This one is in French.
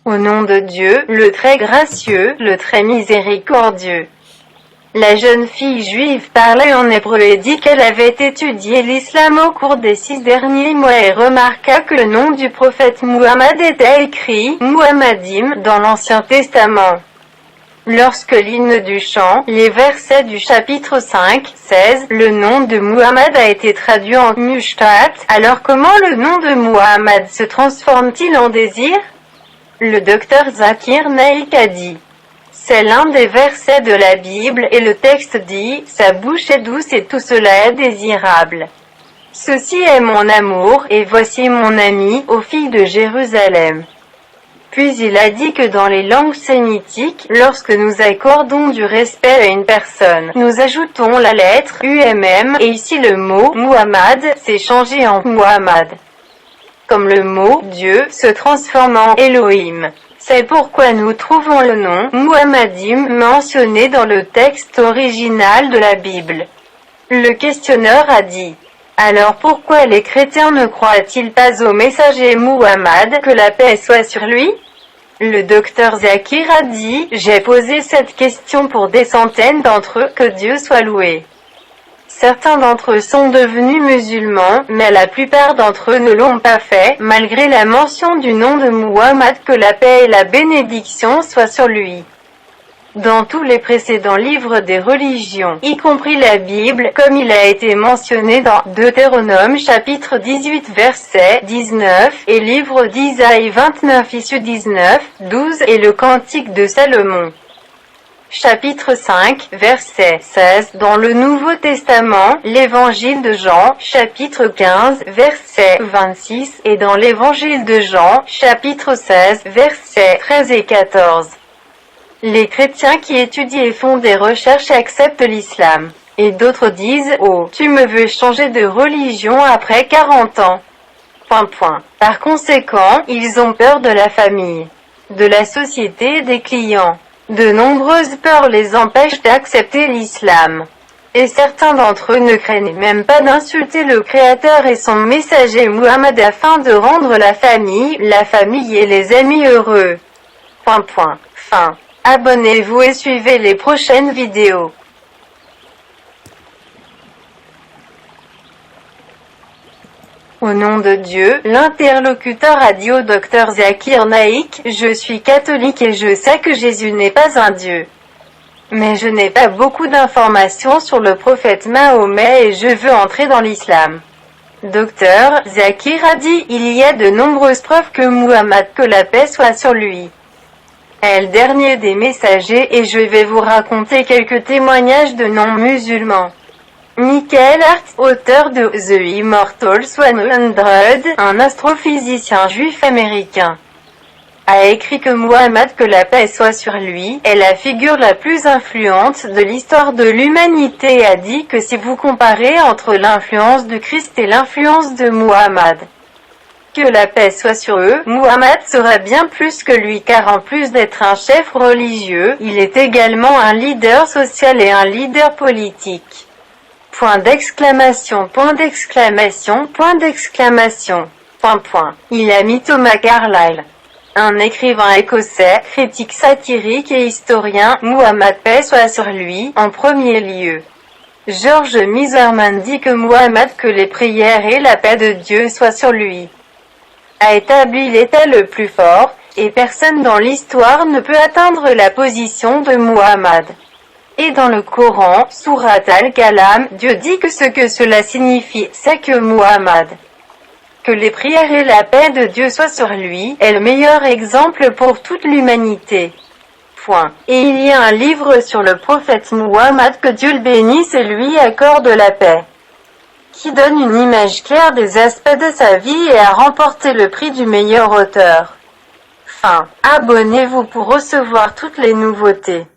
Au nom de Dieu, le très gracieux, le très miséricordieux. La jeune fille juive parlait en hébreu et dit qu'elle avait étudié l'islam au cours des 6 derniers mois et remarqua que le nom du prophète Muhammad était écrit « Muhammadim » dans l'Ancien Testament. Lorsque l'hymne du chant, les versets du chapitre 5, 16, le nom de Muhammad a été traduit en Mushtat, alors comment le nom de Muhammad se transforme-t-il en désir? Le docteur Zakir Naik a dit. C'est l'un des versets de la Bible et le texte dit « Sa bouche est douce et tout cela est désirable. Ceci est mon amour et voici mon ami, ô fille de Jérusalem. » Puis il a dit que dans les langues sémitiques, lorsque nous accordons du respect à une personne, nous ajoutons la lettre UMM et ici le mot Muhammad s'est changé en Muhammad. Comme le mot Dieu se transforme en Elohim. C'est pourquoi nous trouvons le nom Muhammadim mentionné dans le texte original de la Bible. Le questionneur a dit. Alors pourquoi les chrétiens ne croient-ils pas au messager Muhammad, que la paix soit sur lui? Le docteur Zakir a dit, j'ai posé cette question pour des centaines d'entre eux, que Dieu soit loué. Certains d'entre eux sont devenus musulmans, mais la plupart d'entre eux ne l'ont pas fait, malgré la mention du nom de Muhammad, que la paix et la bénédiction soient sur lui. Dans tous les précédents livres des religions, y compris la Bible, comme il a été mentionné dans Deutéronome chapitre 18 verset 19, et livre d'Isaïe 29 issu 19, 12, et le Cantique de Salomon. Chapitre 5, verset 16, dans le Nouveau Testament, l'Évangile de Jean, chapitre 15, verset 26, et dans l'Évangile de Jean, chapitre 16, versets 13 et 14. Les chrétiens qui étudient et font des recherches acceptent l'islam. Et d'autres disent, oh, tu me veux changer de religion après 40 ans. Par conséquent, ils ont peur de la famille, de la société et des clients. De nombreuses peurs les empêchent d'accepter l'islam. Et certains d'entre eux ne craignent même pas d'insulter le Créateur et son messager Muhammad afin de rendre la famille et les amis heureux. Fin. Abonnez-vous et suivez les prochaines vidéos. Au nom de Dieu, l'interlocuteur a dit au docteur Zakir Naik, je suis catholique et je sais que Jésus n'est pas un Dieu. Mais je n'ai pas beaucoup d'informations sur le prophète Mahomet et je veux entrer dans l'islam. Docteur Zakir a dit, il y a de nombreuses preuves que Muhammad, que la paix soit sur lui, est le dernier des messagers et je vais vous raconter quelques témoignages de non-musulmans. Michael Hart, auteur de The Immortal 100, un astrophysicien juif américain, a écrit que Muhammad, que la paix soit sur lui, est la figure la plus influente de l'histoire de l'humanité et a dit que si vous comparez entre l'influence de Christ et l'influence de Muhammad, que la paix soit sur eux, Muhammad sera bien plus que lui car en plus d'être un chef religieux, il est également un leader social et un leader politique. Point d'exclamation. Il a mis Thomas Carlyle, un écrivain écossais, critique satirique et historien, Muhammad paix soit sur lui, en premier lieu. George Miserman dit que Muhammad, que les prières et la paix de Dieu soient sur lui, a établi l'État le plus fort, et personne dans l'histoire ne peut atteindre la position de Muhammad. Et dans le Coran, Surat Al-Qalam, Dieu dit que ce que cela signifie, c'est que Muhammad, que les prières et la paix de Dieu soient sur lui, est le meilleur exemple pour toute l'humanité. Et il y a un livre sur le prophète Muhammad, que Dieu le bénisse et lui accorde la paix, qui donne une image claire des aspects de sa vie et a remporté le prix du meilleur auteur. Abonnez-vous pour recevoir toutes les nouveautés.